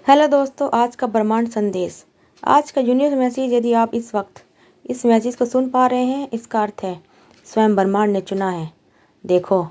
Hello दोस्तों, आज का ब्रह्मांड संदेश। आज का यूनिवर्स मैसेज, यदि आप इस वक्त इस मैसेज को सुन पा रहे हैं, इसका अर्थ है स्वयं ब्रह्मांड ने चुना है। देखो,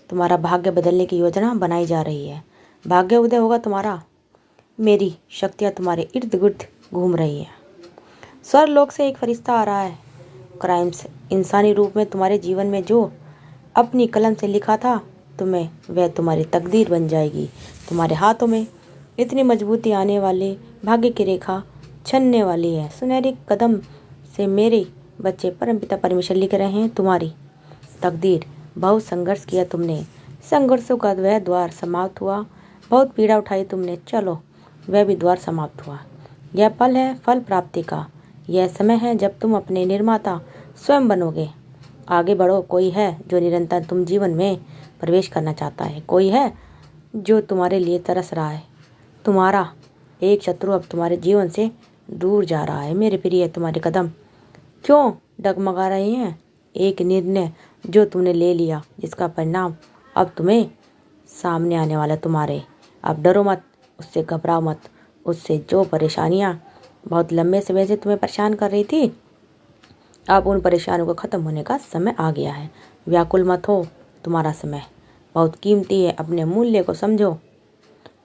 तुम्हारा भाग्य बदलने की योजना बनाई जा रही है। भाग्य उदय होगा तुम्हारा। मेरी शक्तियाँ तुम्हारे इर्द गिर्द घूम रही है। स्वर्गलोक से एक फरिश्ता आ रहा है। क्राइम्स इंसानी रूप में तुम्हारे जीवन में जो अपनी कलम से लिखा था तुम्हें, वह तुम्हारी तकदीर बन जाएगी। तुम्हारे हाथों में इतनी मजबूती आने वाले, भाग्य की रेखा छनने वाली है। सुनहरी कदम से मेरे बच्चे परमपिता परमेश्वर लिख रहे हैं तुम्हारी तकदीर। बहुत संघर्ष किया तुमने, संघर्षों का वह द्वार समाप्त हुआ। बहुत पीड़ा उठाई तुमने, चलो वह भी द्वार समाप्त हुआ। यह पल है फल प्राप्ति का। यह समय है जब तुम अपने निर्माता स्वयं बनोगे। आगे बढ़ो। कोई है जो निरंतर तुम जीवन में प्रवेश करना चाहता है। कोई है जो तुम्हारे लिए तरस रहा है। तुम्हारा एक शत्रु अब तुम्हारे जीवन से दूर जा रहा है। मेरे प्रिय, तुम्हारे कदम क्यों डगमगा रहे हैं? एक निर्णय जो तुमने ले लिया, जिसका परिणाम अब तुम्हें सामने आने वाला। तुम्हारे अब डरो मत, उससे घबराओ मत। उससे जो परेशानियां बहुत लंबे समय से तुम्हें परेशान कर रही थी, अब उन परेशानियों को ख़त्म होने का समय आ गया है। व्याकुल मत हो, तुम्हारा समय बहुत कीमती है। अपने मूल्य को समझो।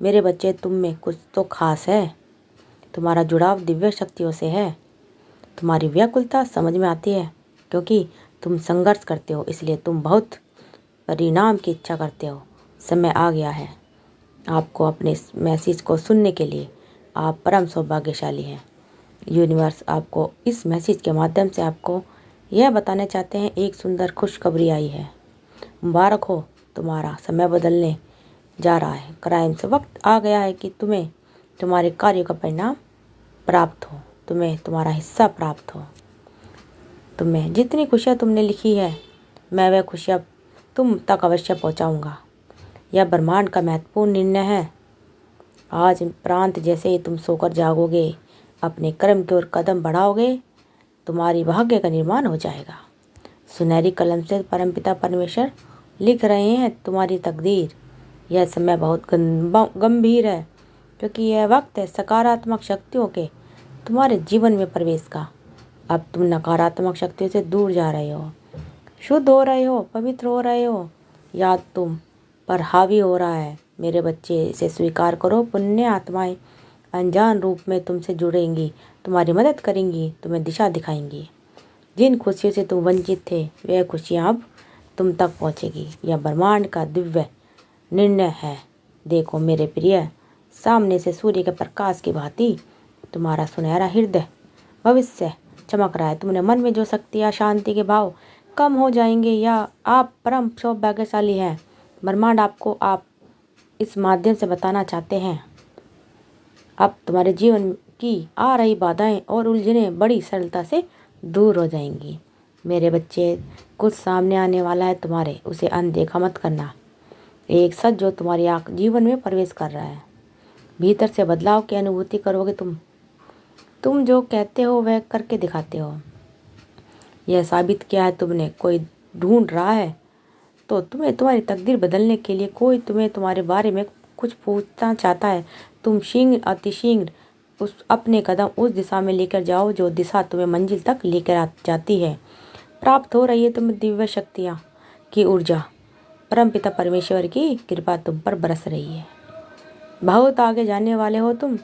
मेरे बच्चे, तुम में कुछ तो खास है। तुम्हारा जुड़ाव दिव्य शक्तियों से है। तुम्हारी व्याकुलता समझ में आती है, क्योंकि तुम संघर्ष करते हो, इसलिए तुम बहुत परिणाम की इच्छा करते हो। समय आ गया है आपको अपने इस मैसेज को सुनने के लिए। आप परम सौभाग्यशाली हैं। यूनिवर्स आपको इस मैसेज के माध्यम से आपको यह बताना चाहते हैं, एक सुंदर खुशखबरी आई है। मुबारक हो, तुम्हारा समय बदलने जा रहा है। क्राइम से वक्त आ गया है कि तुम्हें तुम्हारे कार्यों का परिणाम प्राप्त हो, तुम्हें तुम्हारा हिस्सा प्राप्त हो। तुम्हें जितनी खुशियाँ तुमने लिखी है, मैं वह खुशियाँ तुम तक अवश्य पहुँचाऊँगा। यह ब्रह्मांड का महत्वपूर्ण निर्णय है। आज प्रांत जैसे ही तुम सोकर जागोगे, अपने कर्म की ओर कदम बढ़ाओगे, तुम्हारी भाग्य का निर्माण हो जाएगा। सुनहरी कलम से परमपिता परमेश्वर लिख रहे हैं तुम्हारी तकदीर। यह समय बहुत गंभीर है, क्योंकि यह वक्त है सकारात्मक शक्तियों के तुम्हारे जीवन में प्रवेश का। अब तुम नकारात्मक शक्तियों से दूर जा रहे हो, शुद्ध हो रहे हो, पवित्र हो रहे हो। याद तुम पर हावी हो रहा है। मेरे बच्चे, इसे स्वीकार करो। पुण्य आत्माएं अनजान रूप में तुमसे जुड़ेंगी, तुम्हारी मदद करेंगी, तुम्हें दिशा दिखाएंगी। जिन खुशियों से तुम वंचित थे, वह खुशियाँ अब तुम तक पहुँचेगी। यह ब्रह्मांड का दिव्य निर्णय है। देखो मेरे प्रिय, सामने से सूर्य के प्रकाश की भांति तुम्हारा सुनहरा हृदय भविष्य चमक रहा है। तुमने मन में जो शक्ति या शांति के भाव कम हो जाएंगे, या आप परम सौभाग्यशाली हैं। ब्रह्मांड आपको आप इस माध्यम से बताना चाहते हैं, अब तुम्हारे जीवन की आ रही बाधाएं और उलझनें बड़ी सरलता से दूर हो जाएंगी। मेरे बच्चे, कुछ सामने आने वाला है तुम्हारे, उसे अनदेखा मत करना। एक सच जो तुम्हारी जीवन में प्रवेश कर रहा है। भीतर से बदलाव की अनुभूति करोगे तुम जो कहते हो वह करके दिखाते हो। यह साबित किया है तुमने। कोई ढूंढ रहा है तो तुम्हें तुम्हारी तकदीर बदलने के लिए। कोई तुम्हें तुम्हारे बारे में कुछ पूछना चाहता है। तुम शीघ्र अतिशीघ्र उस अपने कदम उस दिशा में लेकर जाओ, जो दिशा तुम्हें मंजिल तक लेकर जाती है। प्राप्त हो रही है तुम्हें दिव्य शक्तियाँ की ऊर्जा। परमपिता परमेश्वर की कृपा तुम पर बरस रही है। बहुत आगे जाने वाले हो तुम,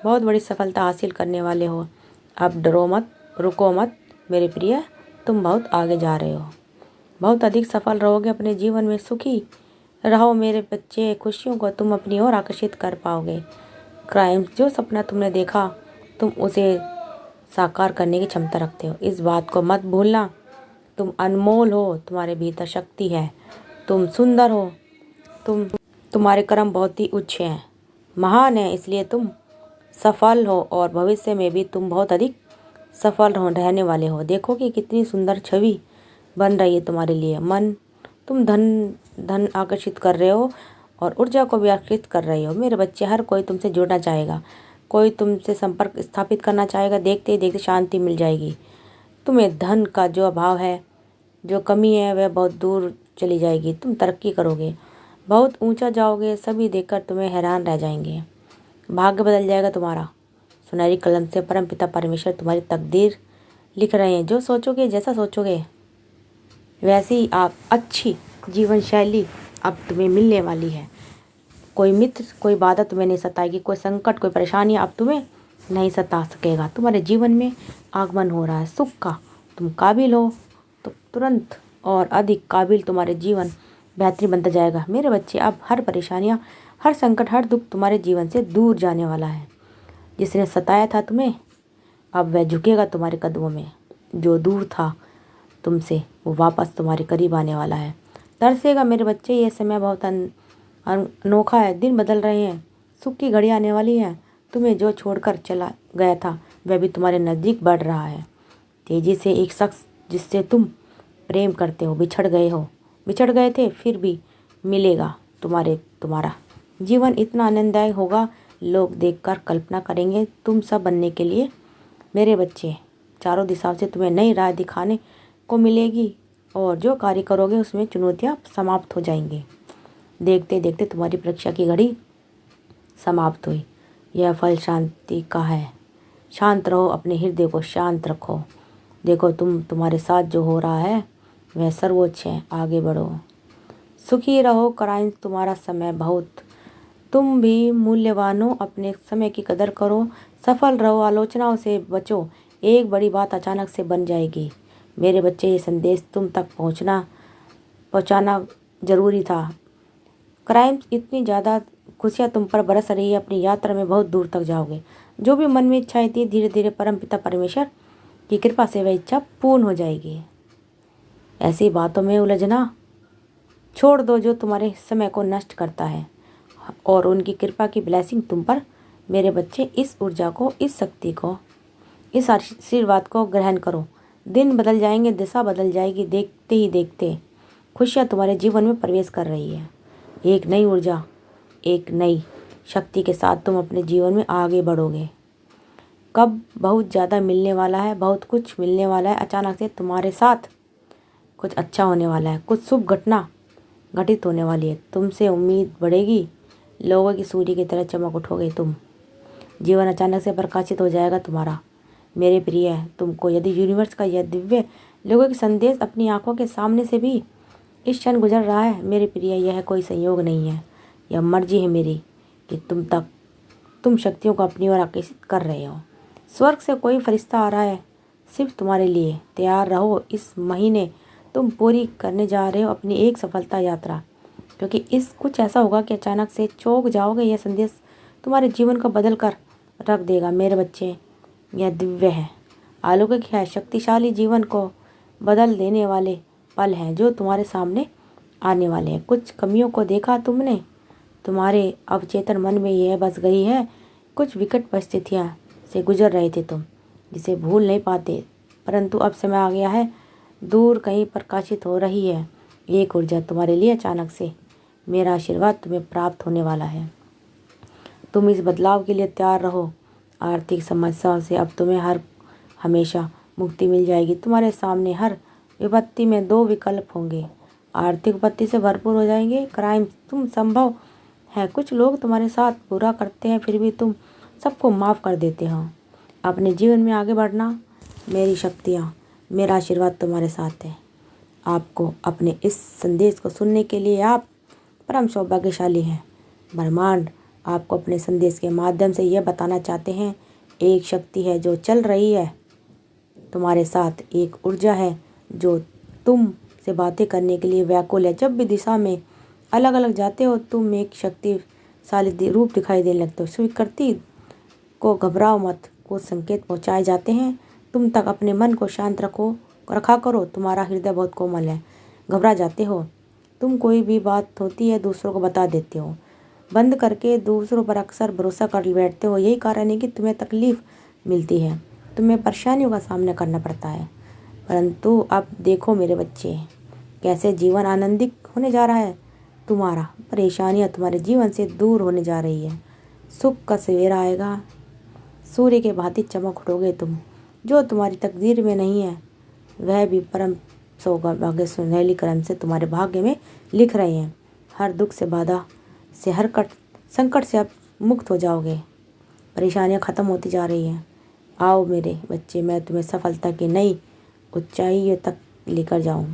बहुत बड़ी सफलता हासिल करने वाले हो। अब डरो मत, रुको मत मेरे प्रिय, तुम बहुत आगे जा रहे हो। बहुत अधिक सफल रहोगे अपने जीवन में। सुखी रहो मेरे बच्चे। खुशियों को तुम अपनी ओर आकर्षित कर पाओगे। क्राइम जो सपना तुमने देखा, तुम उसे साकार करने की क्षमता रखते हो। इस बात को मत भूलना। तुम अनमोल हो, तुम्हारे भीतर शक्ति है। तुम सुंदर हो। तुम्हारे कर्म बहुत ही उच्च हैं, महान है, इसलिए तुम सफल हो, और भविष्य में भी तुम बहुत अधिक सफल रहने वाले हो। देखो कि कितनी सुंदर छवि बन रही है तुम्हारे लिए। तुम धन आकर्षित कर रहे हो और ऊर्जा को भी आकर्षित कर रहे हो। मेरे बच्चे, हर कोई तुमसे जुड़ना चाहेगा, कोई तुमसे संपर्क स्थापित करना चाहेगा। देखते ही देखते शांति मिल जाएगी। तुम्हें धन का जो अभाव है, जो कमी है, वह बहुत दूर चली जाएगी। तुम तरक्की करोगे, बहुत ऊंचा जाओगे। सभी देखकर तुम्हें हैरान रह जाएंगे। भाग्य बदल जाएगा तुम्हारा। सुनहरी कलम से परमपिता परमेश्वर तुम्हारी तकदीर लिख रहे हैं। जो सोचोगे, जैसा सोचोगे, वैसी आप अच्छी जीवन शैली अब तुम्हें मिलने वाली है। कोई मित्र, कोई बाधा तुम्हें नहीं सताएगी, कोई संकट, कोई परेशानी अब तुम्हें नहीं सता सकेगा। तुम्हारे जीवन में आगमन हो रहा है सुख का। तुम काबिल हो तो तुरंत और अधिक काबिल तुम्हारे जीवन बेहतरीन बनता जाएगा। मेरे बच्चे, अब हर परेशानियाँ, हर संकट, हर दुख तुम्हारे जीवन से दूर जाने वाला है। जिसने सताया था तुम्हें, अब वह झुकेगा तुम्हारे कदमों में। जो दूर था तुमसे, वो वापस तुम्हारे करीब आने वाला है। तरसेगा मेरे बच्चे, ये समय बहुत अनोखा है। दिन बदल रहे हैं, सुख की घड़ी आने वाली है। तुम्हें जो छोड़कर चला गया था वह भी तुम्हारे नज़दीक बढ़ रहा है। तेजी से एक शख्स जिससे तुम प्रेम करते हो, बिछड़ गए थे, फिर भी मिलेगा। तुम्हारा जीवन इतना आनंददायक होगा, लोग देखकर कल्पना करेंगे तुम सब बनने के लिए। मेरे बच्चे, चारों दिशाओं से तुम्हें नई राह दिखाने को मिलेगी और जो कार्य करोगे उसमें चुनौतियाँ समाप्त हो जाएंगी। देखते देखते तुम्हारी परीक्षा की घड़ी समाप्त हुई। यह फल शांति का है। शांत रहो, अपने हृदय को शांत रखो। देखो, तुम्हारे साथ जो हो रहा है वह सर्वोच्च है। आगे बढ़ो, सुखी रहो। क्राइम तुम्हारा समय बहुत, तुम भी मूल्यवान हो। अपने समय की कदर करो, सफल रहो, आलोचनाओं से बचो। एक बड़ी बात अचानक से बन जाएगी। मेरे बच्चे, ये संदेश तुम तक पहुंचाना जरूरी था। क्राइम इतनी ज़्यादा खुशियाँ तुम पर बरस रही है, अपनी यात्रा में बहुत दूर तक जाओगे। जो भी मन में इच्छाएं थी, धीरे धीरे परमपिता परमेश्वर की कृपा से वह इच्छा पूर्ण हो जाएगी। ऐसी बातों में उलझना छोड़ दो जो तुम्हारे समय को नष्ट करता है, और उनकी कृपा की ब्लेसिंग तुम पर। मेरे बच्चे, इस ऊर्जा को, इस शक्ति को, इस आशीर्वाद को ग्रहण करो। दिन बदल जाएंगे, दिशा बदल जाएगी। देखते ही देखते खुशियाँ तुम्हारे जीवन में प्रवेश कर रही है। एक नई ऊर्जा, एक नई शक्ति के साथ तुम अपने जीवन में आगे बढ़ोगे। कब बहुत ज़्यादा मिलने वाला है, बहुत कुछ मिलने वाला है। अचानक से तुम्हारे साथ कुछ अच्छा होने वाला है, कुछ शुभ घटना घटित होने वाली है। तुमसे उम्मीद बढ़ेगी, लोगों की सूर्य की तरह चमक उठोगे तुम। जीवन अचानक से प्रकाशित हो जाएगा तुम्हारा। मेरे प्रिय, तुमको यदि यूनिवर्स का यह दिव्य लोगों के संदेश अपनी आंखों के सामने से भी इस क्षण गुजर रहा है, मेरे प्रिय, यह कोई संयोग नहीं है, यह मर्जी है मेरी कि तुम शक्तियों को अपनी ओर आकर्षित कर रहे हो। स्वर्ग से कोई फरिश्ता आ रहा है सिर्फ तुम्हारे लिए। तैयार रहो, इस महीने तुम पूरी करने जा रहे हो अपनी एक सफलता यात्रा, क्योंकि इस कुछ ऐसा होगा कि अचानक से चौंक जाओगे। यह संदेश तुम्हारे जीवन को बदल कर रख देगा। मेरे बच्चे, यह दिव्य है, अलौकिक है, शक्तिशाली जीवन को बदल देने वाले पल हैं जो तुम्हारे सामने आने वाले हैं। कुछ कमियों को देखा तुमने, तुम्हारे अवचेतन मन में यह बस गई है। कुछ विकट परिस्थितियाँ से गुजर रहे थे तुम, जिसे भूल नहीं पाते, परंतु अब समय आ गया है। दूर कहीं प्रकाशित हो रही है एक ऊर्जा तुम्हारे लिए। अचानक से मेरा आशीर्वाद तुम्हें प्राप्त होने वाला है। तुम इस बदलाव के लिए तैयार रहो। आर्थिक समस्याओं से अब तुम्हें हमेशा मुक्ति मिल जाएगी। तुम्हारे सामने हर विपत्ति में दो विकल्प होंगे। आर्थिक विपत्ति से भरपूर हो जाएंगे। क्राइम तुम संभव है, कुछ लोग तुम्हारे साथ बुरा करते हैं, फिर भी तुम सबको माफ़ कर देते हो। अपने जीवन में आगे बढ़ना, मेरी शक्तियाँ, मेरा आशीर्वाद तुम्हारे साथ है। आपको अपने इस संदेश को सुनने के लिए आप परम सौभाग्यशाली हैं। ब्रह्मांड आपको अपने संदेश के माध्यम से यह बताना चाहते हैं, एक शक्ति है जो चल रही है तुम्हारे साथ। एक ऊर्जा है जो तुम से बातें करने के लिए व्याकुल है। जब भी दिशा में अलग अलग जाते हो, तुम एक शक्तिशाली रूप दिखाई देने लगते हो। स्वीकृति को घबराओ मत, कुछ संकेत पहुंचाए जाते हैं तुम तक। अपने मन को शांत रखा करो। तुम्हारा हृदय बहुत कोमल है। घबरा जाते हो तुम, कोई भी बात होती है दूसरों को बता देते हो, बंद करके दूसरों पर अक्सर भरोसा कर बैठते हो। यही कारण है कि तुम्हें तकलीफ मिलती है, तुम्हें परेशानियों का सामना करना पड़ता है। परंतु अब देखो मेरे बच्चे, कैसे जीवन आनंदित होने जा रहा है। तुम्हारा परेशानियाँ तुम्हारे जीवन से दूर होने जा रही है। सुख का सवेरा आएगा, सूर्य के भांति चमक उठोगे तुम। जो तुम्हारी तकदीर में नहीं है वह भी परम सौभाग्य सुनहली कलम से तुम्हारे भाग्य में लिख रहे हैं। हर दुख से, बाधा से, हर संकट से अब मुक्त हो जाओगे। परेशानियां ख़त्म होती जा रही हैं। आओ मेरे बच्चे, मैं तुम्हें सफलता की नई ऊंचाइयों तक लेकर जाऊं।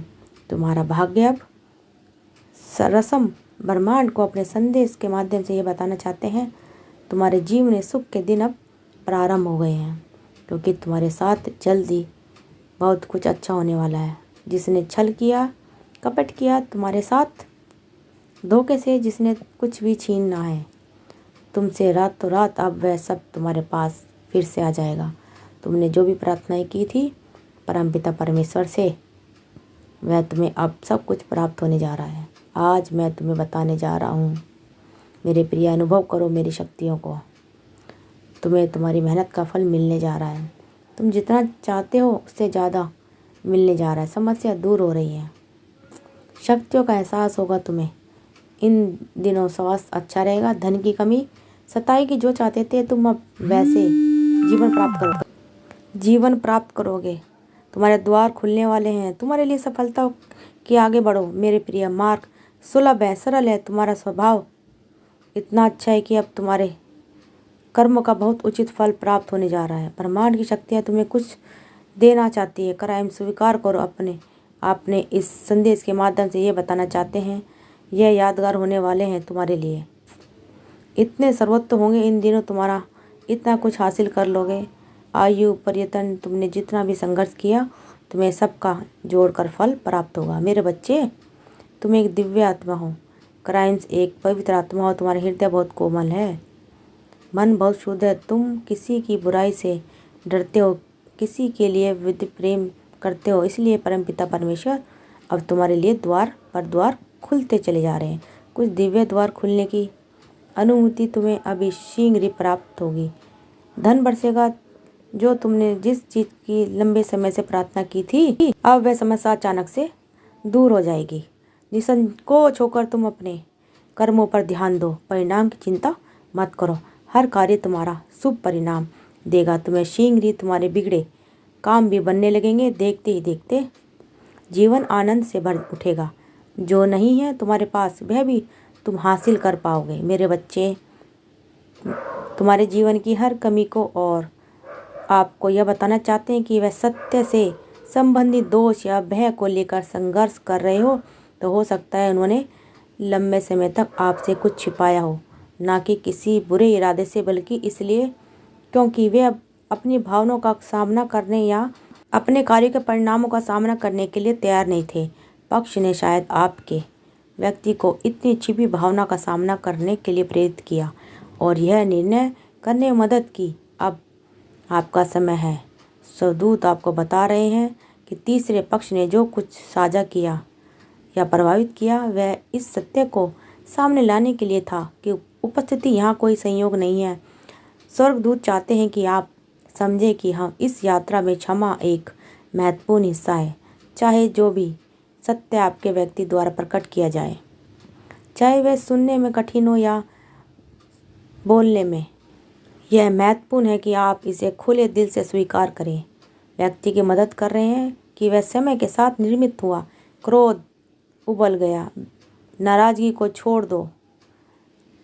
तुम्हारा भाग्य अब सरसम ब्रह्मांड को अपने संदेश के माध्यम से ये बताना चाहते हैं, तुम्हारे जीवन में सुख के दिन अब प्रारंभ हो गए हैं, क्योंकि तुम्हारे साथ जल्दी बहुत कुछ अच्छा होने वाला है। जिसने छल किया, कपट किया तुम्हारे साथ, धोखे से जिसने कुछ भी छीनना है तुमसे, रातों रात अब वह सब तुम्हारे पास फिर से आ जाएगा। तुमने जो भी प्रार्थनाएं की थी परमपिता परमेश्वर से, वह तुम्हें अब सब कुछ प्राप्त होने जा रहा है। आज मैं तुम्हें बताने जा रहा हूँ मेरे प्रिय, अनुभव करो मेरी शक्तियों को। तुम्हें तुम्हारी मेहनत का फल मिलने जा रहा है। तुम जितना चाहते हो उससे ज़्यादा मिलने जा रहा है। समस्या दूर हो रही है, शक्तियों का एहसास होगा तुम्हें। इन दिनों स्वास्थ्य अच्छा रहेगा, धन की कमी सताएगी। जो चाहते थे तुम अब वैसे जीवन प्राप्त करोगे। तुम्हारे द्वार खुलने वाले हैं तुम्हारे लिए। सफलता के आगे बढ़ो मेरे प्रिय। मार्ग सुलभ है, सरल है। तुम्हारा स्वभाव इतना अच्छा है कि अब तुम्हारे कर्म का बहुत उचित फल प्राप्त होने जा रहा है। ब्रह्मांड की शक्तियाँ तुम्हें कुछ देना चाहती है। क्राइम स्वीकार करो। आपने इस संदेश के माध्यम से ये बताना चाहते हैं, यह यादगार होने वाले हैं तुम्हारे लिए। इतने सर्वोत्तम होंगे इन दिनों, तुम्हारा इतना कुछ हासिल कर लोगे। आयु पर्यटन तुमने जितना भी संघर्ष किया, तुम्हें सबका जोड़कर फल प्राप्त होगा। मेरे बच्चे, तुम एक दिव्य आत्मा हो। क्राइम्स एक पवित्र आत्मा हो। तुम्हारा हृदय बहुत कोमल है, मन बहुत शुद्ध है। तुम किसी की बुराई से डरते हो, किसी के लिए विधि प्रेम करते हो। इसलिए परमपिता परमेश्वर अब तुम्हारे लिए द्वार पर द्वार खुलते चले जा रहे हैं। कुछ दिव्य द्वार खुलने की अनुमति तुम्हें अभी शीघ्र ही प्राप्त होगी। धन बरसेगा। जो तुमने जिस चीज़ की लंबे समय से प्रार्थना की थी, अब वह समस्या अचानक से दूर हो जाएगी। निसंकोच होकर तुम अपने कर्मों पर ध्यान दो। परिणाम की चिंता मत करो। हर कार्य तुम्हारा शुभ परिणाम देगा। तुम्हें शीघ्र ही तुम्हारे बिगड़े काम भी बनने लगेंगे। देखते ही देखते जीवन आनंद से भर उठेगा। जो नहीं है तुम्हारे पास, वह भी तुम हासिल कर पाओगे। मेरे बच्चे, तुम्हारे जीवन की हर कमी को और आपको यह बताना चाहते हैं कि वह सत्य से संबंधित दोष या भय को लेकर संघर्ष कर रहे हो, तो हो सकता है उन्होंने लंबे समय तक आपसे कुछ छिपाया हो। ना कि किसी बुरे इरादे से, बल्कि इसलिए क्योंकि वे अब अपनी भावनाओं का सामना करने या अपने कार्य के परिणामों का सामना करने के लिए तैयार नहीं थे। पक्ष ने शायद आपके व्यक्ति को इतनी छिपी भावना का सामना करने के लिए प्रेरित किया और यह निर्णय करने में मदद की। अब आपका समय है। स्वदूत आपको बता रहे हैं कि तीसरे पक्ष ने जो कुछ साझा किया या प्रभावित किया, वह इस सत्य को सामने लाने के लिए था कि उपस्थिति यहाँ कोई संयोग नहीं है। स्वर्गदूत चाहते हैं कि आप समझे कि हम इस यात्रा में क्षमा एक महत्वपूर्ण हिस्सा है। चाहे जो भी सत्य आपके व्यक्ति द्वारा प्रकट किया जाए, चाहे वह सुनने में कठिन हो या बोलने में, यह महत्वपूर्ण है कि आप इसे खुले दिल से स्वीकार करें। व्यक्ति की मदद कर रहे हैं कि वह समय के साथ निर्मित हुआ। क्रोध उबल गया, नाराज़गी को छोड़ दो।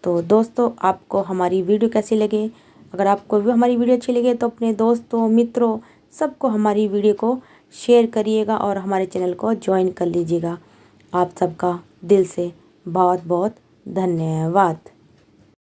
तो दोस्तों, आपको हमारी वीडियो कैसी लगे? अगर आपको भी हमारी वीडियो अच्छी लगे तो अपने दोस्तों, मित्रों, सबको हमारी वीडियो को शेयर करिएगा और हमारे चैनल को ज्वाइन कर लीजिएगा। आप सबका दिल से बहुत बहुत धन्यवाद।